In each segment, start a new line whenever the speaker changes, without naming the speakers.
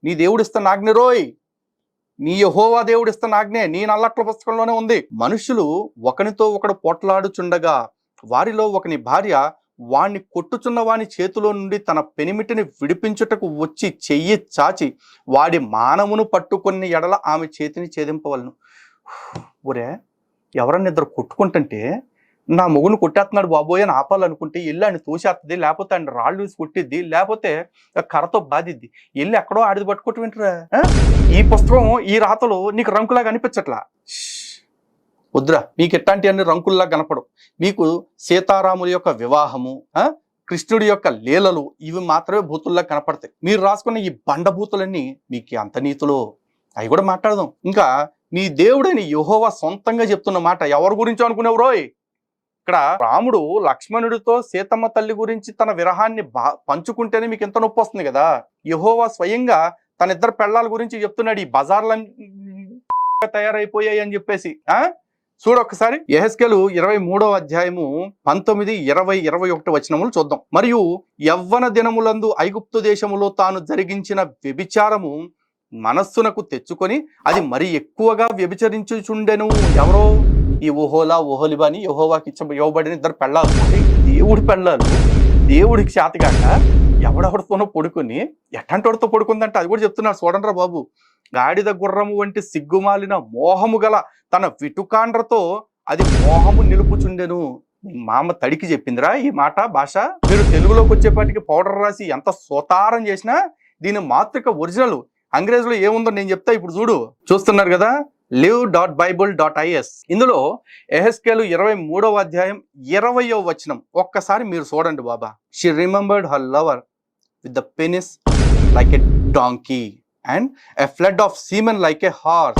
నీ దేవుడిస్తున్న ఆజ్ఞ రోయ్, నీ యెహోవా దేవుడిస్తున్న ఆజ్ఞే నీ నల్లట్ల పుస్తకంలోనే ఉంది. మనుషులు ఒకనితో ఒకడు పోట్లాడుచుండగా వారిలో ఒకని భార్య వాణ్ణి కొట్టుచున్న వాని చేతిలో నుండి తన పెనిమిటిని విడిపించుటకు వచ్చి చెయ్యి చాచి వాడి మానమును పట్టుకుని ఎడల ఆమె చేతిని ఛేదింపవలను. ఒరే, ఎవరన్నా ఇద్దరు కొట్టుకుంటుంటే నా మొగును కొట్టేస్తున్నాడు బాబోయ్ అని ఆపాలనుకుంటే వెళ్ళి ఆయన తోసేస్తుంది, లేకపోతే ఆయన రాళ్ళు వేసి కొట్టిద్ది, లేకపోతే కర్రతో బాధిద్ది. వెళ్ళి ఎక్కడో ఆడిది పట్టుకుంటూ వింటరా. ఈ పుస్తకం ఈ రాతలో నీకు రంకులాగా అనిపించట్లా. వద్దురా, మీకు ఎట్లాంటివన్నీ రంకుల్లా కనపడవు. మీకు సీతారాముల యొక్క వివాహము, కృష్ణుడి యొక్క లీలలు ఇవి మాత్రమే భూతుల్లా కనపడతాయి. మీరు రాసుకున్న ఈ బండభూతులన్నీ మీకు అంత నీతులో అవి కూడా మాట్లాడదాం. ఇంకా మీ దేవుడని యెహోవా సొంతంగా చెప్తున్న మాట ఎవరి గురించో అనుకునేవు రోయ్. ఇక్కడ రాముడు లక్ష్మణుడితో సీతమ్మ తల్లి గురించి తన విరహాన్ని పంచుకుంటేనే మీకు ఎంత నొప్పి వస్తుంది కదా. యెహోవా స్వయంగా తన ఇద్దరు పెళ్ళాల గురించి చెప్తున్నాడు, ఈ బజార్లు తయారైపోయాయి అని చెప్పేసి. చూడొక్కసారి యెహెజ్కేలు 23వ అధ్యాయము 19, 20, 21 వచనములు చూద్దాం. మరియు యవ్వన దినములందు ఐగుప్తు దేశములో తాను జరిగించిన వ్యభిచారము మనస్సునకు తెచ్చుకొని అది మరి ఎక్కువగా వ్యభిచరించుచుండెను. ఎవరో ఈ ఓహోలిబా అని యెహోవాకి ఇవ్వబడిన ఇద్దరు పెళ్ళాలు. దేవుడి పెళ్ళాలు దేవుడికి చేతగాక ఎవడెవడితోనో పడుకుని ఎట్టంటోడితో పడుకుందంటే అది కూడా చెప్తున్నాడు. చూడండిరా బాబు, గాడిద గుర్రము వంటి సిగ్గుమాలిన మోహము గల తన విటుకాండ్రతో అది మోహము నిలుపుచుండెను. మామ తడికి చెప్పిందిరా ఈ మాట భాష. మీరు తెలుగులోకి వచ్చేపాటికి పౌడర్ రాసి ఎంత సోతారం చేసినా దీని మాతృక ఒరిజినల్ అంగ్రేజీలో ఏముందో నేను చెప్తా. ఇప్పుడు చూస్తున్నారు కదా, live.bible.is. ఇందులో యెహెజ్కేలు 23వ అధ్యాయం 20వ వచనం ఒక్కసారి మీరు చూడండి బాబా. She remembered her lover with the penis like a donkey and a flood of semen like a horse.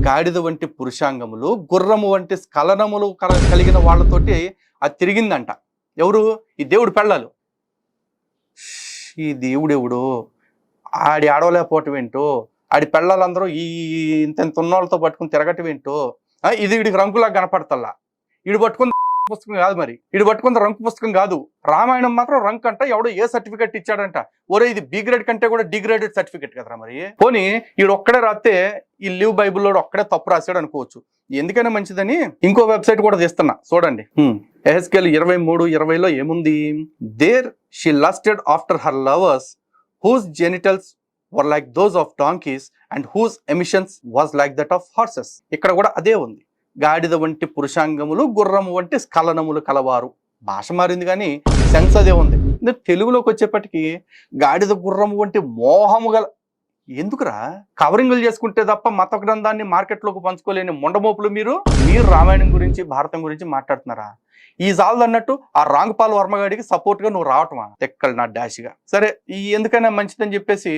గాడిద వంటి పురుషాంగములు, గుర్రము వంటి స్ఖలనములు కలిగిన వాళ్ళతోటి అది తిరిగిందంట. ఎవరు? ఈ దేవుడు పెళ్ళాలు. ఈ దేవుడెవడు? ఆడి ఆడవలేకపోవటం ఏంటో, ఆడి పెళ్ళాలందరూ ఈ ఇంత ఉన్నోళ్ళతో పట్టుకుని తిరగటం ఏంటో. ఇది వీడికి రంకులాగా కనపడతల్లా. వీడు పట్టుకున్న పుస్తకం కాదు, మరి వీడు పట్టుకున్న రంకు పుస్తకం కాదు. రామాయణం మాత్రం రంక్ అంట. ఎవడో ఏ సర్టిఫికెట్ ఇచ్చాడంట. ఒరే, ఇది బి గ్రేడ్ కంటే కూడా డిగ్రేడెడ్ సర్టిఫికెట్ కదరా. మరి పోనీ వీడు ఒక్కడే రాస్తే ఈ లివ్ బైబుల్లో ఒక్కడే తప్పు రాశాడు అనుకోవచ్చు. ఎందుకైనా మంచిదని ఇంకో వెబ్సైట్ కూడా తీస్తున్నా, చూడండి. యెహెజ్కేలు 23:20లో ఏముంది? There she lusted after her lovers whose genitals were like those of donkeys and whose emissions was like that of horses. ఇక్కడ కూడా అదే ఉంది. గాడిద వంటి పురుషాంగములు, గుర్రము వంటి స్ఖలనములు కలవారు. భాష మారింది కానీ సెన్స్ అదే ఉంది. తెలుగులోకి వచ్చేప్పటికి గాడిద గుర్రము వంటి మోహము గల. ఎందుకురా కవరింగులు చేసుకుంటే తప్ప మత గ్రంథాన్ని మార్కెట్లోకి పంచుకోలేని మొండమోపులు మీరు రామాయణం గురించి, భారతం గురించి మాట్లాడుతున్నారా? ఈ జాలు అన్నట్టు ఆ రాంగపాల్ వర్మగాడికి సపోర్ట్ గా నువ్వు రావటమా? తెక్కలు నా డాష్గా. సరే, ఈ ఎందుకైనా మంచిదని చెప్పేసి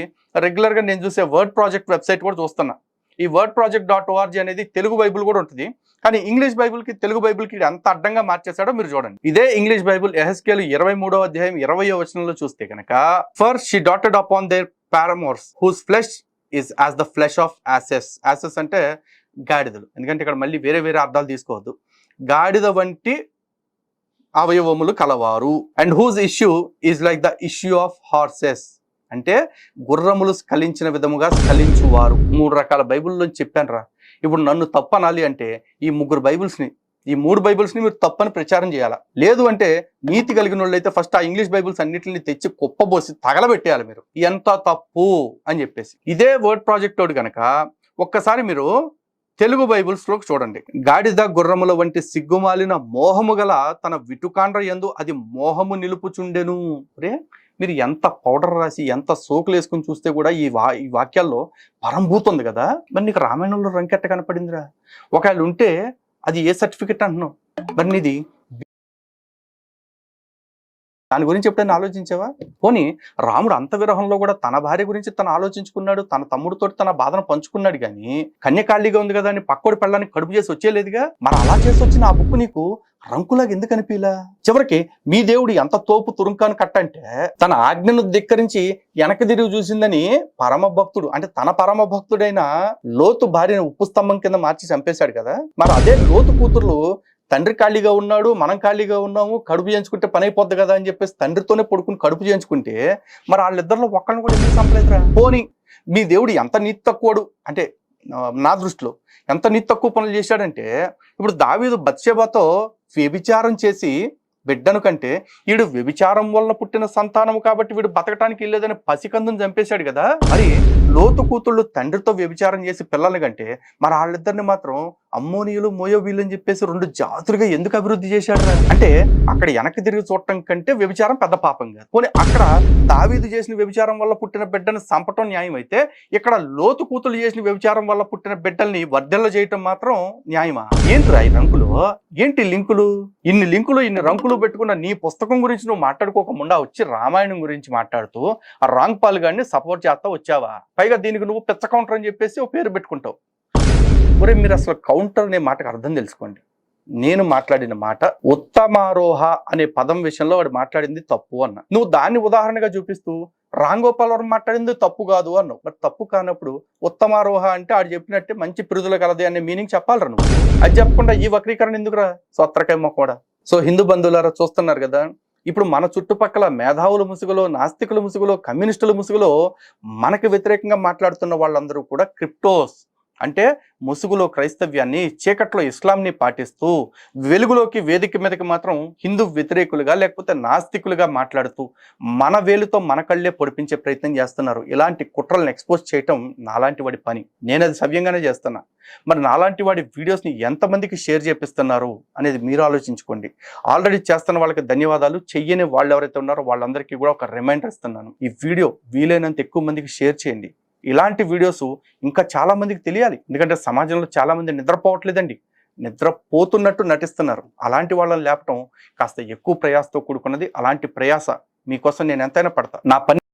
రెగ్యులర్ గా నేను చూసే వర్డ్ ప్రాజెక్ట్ వెబ్సైట్ కూడా చూస్తున్నా. ఈ wordproject.org అనేది తెలుగు బైబుల్ కూడా ఉంటుంది. కానీ ఇంగ్లీష్ బైబుల్ కి తెలుగు బైబుల్ కి ఎంత అడ్డంగా మార్చేశాడో మీరు చూడండి. ఇదే ఇంగ్లీష్ బైబుల్ యెహెజ్కేలు 23వ అధ్యాయం 20వ వచనంలో చూస్తే కనుక, for she doted upon their paramours whose flesh is as the flesh of asses. Asses అంటే గాడిదలు. ఎందుకంటే ఇక్కడ మళ్ళీ వేరే వేరే అర్థాలు తీసుకోవద్దు. గాడిద వంటి అవయవములు కలవారు. And whose issue is like the issue of horses. అంటే గుర్రములు స్ఖలించిన విధముగా స్ఖలించువారు. 3 రకాల బైబుల్లో చెప్పాను రా. ఇప్పుడు నన్ను తప్పనాలి అంటే ఈ 3 బైబుల్స్ని, ఈ 3 బైబుల్స్ని మీరు తప్పని ప్రచారం చేయాలా. లేదు అంటే నీతి కలిగిన వాళ్ళు అయితే ఫస్ట్ ఆ ఇంగ్లీష్ బైబుల్స్ అన్నింటిని తెచ్చి కుప్పబోసి తగలబెట్టేయాలి మీరు. ఎంత తప్పు అని చెప్పేసి. ఇదే వర్డ్ ప్రాజెక్ట్ తోడు కనుక ఒక్కసారి మీరు తెలుగు బైబుల్స్ లో చూడండి. గాడిద గుర్రముల వంటి సిగ్గుమాలిన మోహము గల తన విటుకాండ్ర యందు అది మోహము నిలుపుచుండెను. రే, మీరు ఎంత పౌడర్ రాసి ఎంత సోకులు వేసుకుని చూస్తే కూడా ఈ వాక్యాల్లో పరంభూతుంది కదా. మరి నీకు రామాయణంలో రంకెట్ట కనపడిందిరా? ఒకవేళ ఉంటే అది ఏ సర్టిఫికెట్ అంటున్నావు? మరి నీది దాని గురించి ఎప్పుడైనా ఆలోచించావా? పోనీ రాముడు అంత విరహంలో కూడా తన భార్య గురించి తను ఆలోచించుకున్నాడు, తన తమ్ముడితో తన బాధను పంచుకున్నాడు. కానీ కన్యకాళిగా ఉంది కదా అని పక్కోడి పెళ్ళానికి కడుపు చేసి వచ్చేలేదుగా. మరి అలా చేసి వచ్చిన ఆ బుక్ నీకు రంకులాగా ఎందుకు అనిపిలా? చివరికి మీ దేవుడు ఎంత తోపు తురుంకాను కట్టంటే తన ఆజ్ఞను ధిక్కరించి వెనక తిరిగి చూసిందని పరమ భక్తుడు, అంటే తన పరమ భక్తుడైన లోతు భార్యను ఉప్పు స్తంభం కింద మార్చి చంపేశాడు కదా. మరి అదే లోతు కూతుర్లు తండ్రి ఖాళీగా ఉన్నాడు, మనం ఖాళీగా ఉన్నాము, కడుపు చేయించుకుంటే పని అయిపోద్ది కదా అని చెప్పేసి తండ్రితోనే పడుకుని కడుపు చేయించుకుంటే మరి వాళ్ళిద్దరిలో ఒక్కరిని కూడా ఎందుకు చంపలేదురా? పోనీ మీ దేవుడు ఎంత నీతి తక్కువడు అంటే నా దృష్టిలో ఎంత నీతి తక్కువ పనులు చేశాడంటే, ఇప్పుడు దావీదు బత్షెబతో వ్యభిచారం చేసి బిడ్డను కంటే వీడు వ్యభిచారం వలన పుట్టిన సంతానం కాబట్టి వీడు బతకటానికి వెళ్ళేదని పసికందుని చంపేశాడు కదా. మరి లోతు కూతుళ్ళు తండ్రితో వ్యభిచారం చేసి పిల్లల్ని కంటే మరి వాళ్ళిద్దరిని మాత్రం అమ్మోనియులు మోయోబీలు అని చెప్పేసి రెండు జాతులుగా ఎందుకు అభివృద్ధి చేశాడు? అంటే అక్కడ వెనక్కి తిరిగి చూడటం కంటే వ్యభిచారం పెద్ద పాపం కాదు. పోనీ అక్కడ దావీదు చేసిన వ్యభిచారం వల్ల పుట్టిన బిడ్డను చంపటం న్యాయం అయితే, ఇక్కడ లోతు కూతుళ్ళు చేసిన వ్యభిచారం వల్ల పుట్టిన బిడ్డల్ని వర్ధెల్ల చేయటం మాత్రం న్యాయమా? ఏంటిరా ఈ రంకులు? ఏంటి లింకులు? ఇన్ని లింకులు ఇన్ని రంకులు పెట్టుకున్న నీ పుస్తకం గురించి నువ్వు మాట్లాడుకోకుండా వచ్చి రామాయణం గురించి మాట్లాడుతూ ఆ రాంగ్ పాల్ గారిని సపోర్ట్ చేస్తా వచ్చావా? పైగా దీనికి నువ్వు పిచ్చ కౌంటర్ అని చెప్పేసి ఓ పేరు పెట్టుకుంటావు. ఒరే మీరు అసలు కౌంటర్ అనే మాటకు అర్థం తెలుసుకోండి. నేను మాట్లాడిన మాట ఉత్తమారోహ అనే పదం విషయంలో వాడు మాట్లాడింది తప్పు అన్న. నువ్వు దాన్ని ఉదాహరణగా చూపిస్తూ రాంగోపాల్ వర్మ మాట్లాడింది తప్పు కాదు అన్నావు. మరి తప్పు కానప్పుడు ఉత్తమారోహ అంటే ఆడు చెప్పినట్టే మంచి పిరుదుల కలది అనే మీనింగ్ చెప్పాలరా నువ్వు. అది చెప్పకుండా ఈ వక్రీకరణ ఎందుకురా సొత్రకేమో కూడా. సో హిందూ బంధువులారా చూస్తున్నారు కదా, ఇప్పుడు మన చుట్టుపక్కల మేధావుల ముసుగులో, నాస్తికుల ముసుగులో, కమ్యూనిస్టుల ముసుగులో మనకు వ్యతిరేకంగా మాట్లాడుతున్న వాళ్ళందరూ కూడా క్రిప్టోస్ అంటే ముసుగులో క్రైస్తవ్యాన్ని, చీకట్లో ఇస్లాంని పాటిస్తూ వెలుగులోకి వేదిక మీదకి మాత్రం హిందూ వ్యతిరేకులుగా లేకపోతే నాస్తికులుగా మాట్లాడుతూ మన వేలుతో మన కళ్ళే పొడిపించే ప్రయత్నం చేస్తున్నారు. ఇలాంటి కుట్రలను ఎక్స్పోజ్ చేయటం నాలాంటి వాడి పని. నేను అది సవ్యంగానే చేస్తున్నా. మరి నాలాంటి వాడి వీడియోస్ని ఎంతమందికి షేర్ చేపిస్తున్నారు అనేది మీరు ఆలోచించుకోండి. ఆల్రెడీ చేస్తున్న వాళ్ళకి ధన్యవాదాలు. చెయ్యని వాళ్ళు ఎవరైతే ఉన్నారో వాళ్ళందరికీ కూడా ఒక రిమైండర్ ఇస్తున్నాను. ఈ వీడియో వీలైనంత ఎక్కువ మందికి షేర్ చేయండి. ఇలాంటి వీడియోస్ ఇంకా చాలా మందికి తెలియాలి. ఎందుకంటే సమాజంలో చాలా మంది నిద్రపోవట్లేదండి, నిద్రపోతున్నట్టు నటిస్తున్నారు. అలాంటి వాళ్ళని లేపటం కాస్త ఎక్కువ ప్రయాసతో కూడుకున్నది. అలాంటి ప్రయాస మీకోసం నేను ఎంతైనా పడతా. నా పని